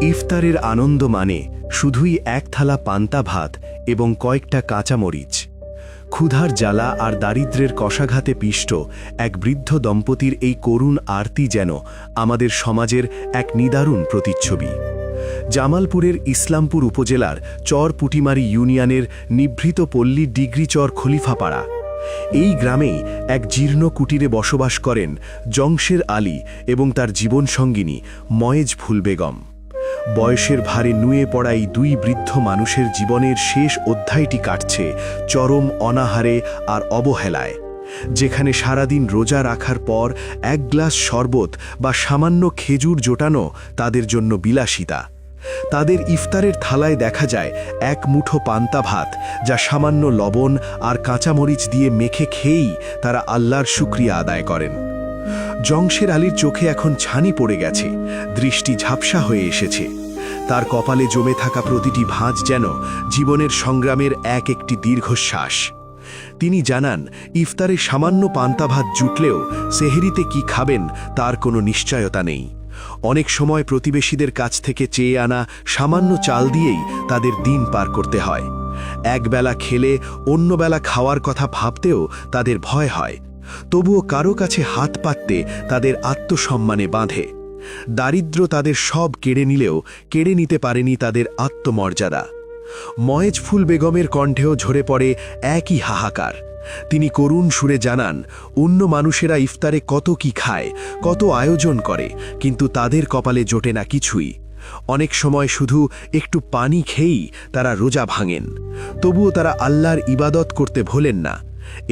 ইফতারের আনন্দ মানে শুধুই এক থালা পান্তা ভাত এবং কয়েকটা কাঁচামরিচ। ক্ষুধার জ্বালা আর দারিদ্র্যের কষাঘাতে পিষ্ট এক বৃদ্ধ দম্পতির এই করুণ আরতি যেন আমাদের সমাজের এক নিদারুণ প্রতিচ্ছবি। জামালপুরের ইসলামপুর উপজেলার চর পুটিমারি ইউনিয়নের নিভৃত পল্লী ডিগ্রিচর খলিফাপাড়া। এই গ্রামেই এক জীর্ণ কুটিরে বসবাস করেন জংশের আলী এবং তার জীবনসঙ্গিনী ময়েজ ফুল বেগম। বয়সের ভারে নুয়ে পড়া এই দুই বৃদ্ধ মানুষের জীবনের শেষ অধ্যায়টি কাটছে চরম অনাহারে আর অবহেলায়, যেখানে সারাদিন রোজা রাখার পর এক গ্লাস শরবত বা সামান্য খেজুর জোটানো তাদের জন্য বিলাসিতা। তাদের ইফতারের থালায় দেখা যায় এক মুঠো পান্তা ভাত, যা সামান্য লবণ আর কাঁচামরিচ দিয়ে মেখে খেয়েই তারা আল্লাহর শুকরিয়া আদায় করেন। জংশের আলীর চোখে এখন ছানি পড়ে গেছে, দৃষ্টি ঝাপসা হয়ে এসেছে। তার কপালে জমে থাকা প্রতিটি ভাঁজ যেন জীবনের সংগ্রামের একটি দীর্ঘশ্বাস। তিনি জানান, ইফতারে সামান্য পান্তা ভাত জুটলেও সেহরিতে কি খাবেন তার কোনো নিশ্চয়তা নেই। অনেক সময় প্রতিবেশীদের কাছ থেকে চেয়ে আনা সামান্য চাল দিয়েই তাদের দিন পার করতে হয়। একবেলা খেলে অন্য বেলা খাওয়ার কথা ভাবতেও তাদের ভয় হয়। তবুও কারো কাছে হাত পাততে তাদের আত্মসম্মানে বাঁধে। দারিদ্র্য তাদের সব কেড়ে নিলেও কেড়ে নিতে পারেনি তাদের আত্মমর্যাদা। ময়েজ ফুল বেগমের কণ্ঠেও ঝরে পড়ে একই হাহাকার। তিনি করুণ সুরে জানান, অন্য মানুষেরা ইফতারে কত কি খায়, কত আয়োজন করে, কিন্তু তাদের কপালে জোটে না কিছুই। অনেক সময় শুধু একটু পানি খেয়েই তারা রোজা ভাঙেন। তবুও তারা আল্লাহর ইবাদত করতে ভোলেন না।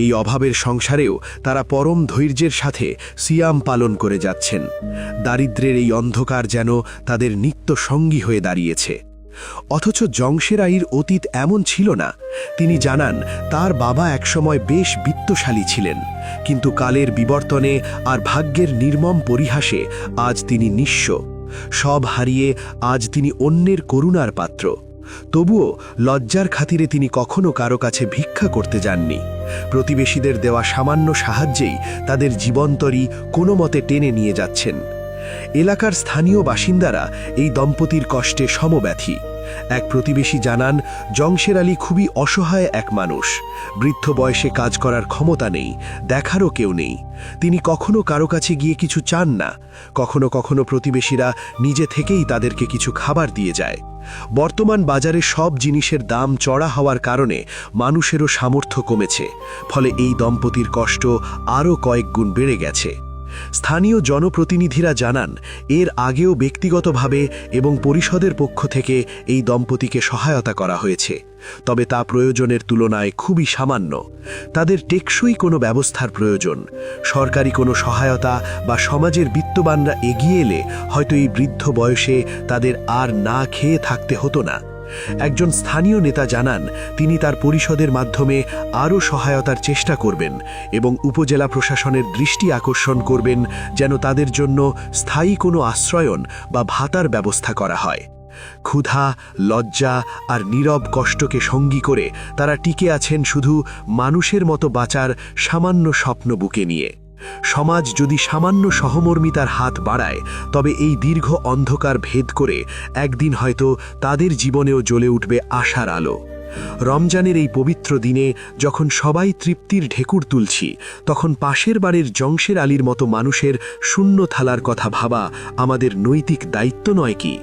এই অভাবের সংসারেও তারা পরম ধৈর্যের সাথে সিয়াম পালন করে যাচ্ছেন। দারিদ্র্যের এই অন্ধকার যেন তাদের নিত্য সঙ্গী হয়ে দাঁড়িয়েছে। অথচ জংশের আলীর অতীত এমন ছিল না। তিনি জানান, তার বাবা একসময় বেশ বিত্তশালী ছিলেন, কিন্তু কালের বিবর্তনে আর ভাগ্যের নির্মম পরিহাসে আজ তিনি নিঃস্ব। সব হারিয়ে আজ তিনি অন্যের করুণার পাত্র। তবুও লজ্জার খাতিরে তিনি কখনো কারো কাছে ভিক্ষা করতে যাননি। প্রতিবেশীদের দেওয়া সামান্য সাহায্যেই তাদের জীবনতরী কোনো মতে টেনে নিয়ে যাচ্ছেন। এলাকার স্থানীয় বাসিন্দারা এই দম্পতির কষ্টে সমব্যথী। এক প্রতিবেশী জানান, জংশের আলী খুবই অসহায় এক মানুষ। বৃদ্ধ বয়সে কাজ করার ক্ষমতা নেই, দেখারও কেউ নেই। তিনি কখনো কারো কাছে গিয়ে কিছু চান না। কখনো কখনো প্রতিবেশীরা নিজে থেকেই তাদেরকে কিছু খাবার দিয়ে যায়। বর্তমান বাজারে সব জিনিসের দাম চড়া হওয়ার কারণে মানুষেরও সামর্থ্য কমেছে, ফলে এই দম্পতির কষ্ট আরও কয়েক গুণ বেড়ে গেছে। স্থানীয় জনপ্রতিনিধিরা জানান, এর আগেও ব্যক্তিগতভাবে এবং পরিষদের পক্ষ থেকে এই দম্পতিকে সহায়তা করা হয়েছে, তবে তা প্রয়োজনের তুলনায় খুবই সামান্য। তাদের টেকসই কোনো ব্যবস্থার প্রয়োজন। সরকারি কোনো সহায়তা বা সমাজের বিত্তবানরা এগিয়ে এলে হয়তো এই বৃদ্ধ বয়সে তাদের আর না খেয়ে থাকতে হতো না। একজন স্থানীয় নেতা জানান, তিনি তার পরিষদের মাধ্যমে আরও সহায়তার চেষ্টা করবেন এবং উপজেলা প্রশাসনের দৃষ্টি আকর্ষণ করবেন যেন তাদের জন্য স্থায়ী কোনো আশ্রয়ন বা ভাতার ব্যবস্থা করা হয়। ক্ষুধা, লজ্জা আর নীরব কষ্টকে সঙ্গী করে তারা টিকে আছেন শুধু মানুষের মতো বাঁচার সামান্য স্বপ্ন বুকে নিয়ে। সমাজ যদি সামান্য সহমর্মিতার হাত বাড়ায়, তবে এই দীর্ঘ অন্ধকার ভেদ করে একদিন হয়তো তাদের জীবনেও জ্বলে উঠবে আশার আলো। রমজানের এই পবিত্র দিনে যখন সবাই তৃপ্তির ঢেকুর তুলছি, তখন পাশের বাড়ির জংশের আলীর মতো মানুষের শূন্য থালার কথা ভাবা আমাদের নৈতিক দায়িত্ব নয় কি?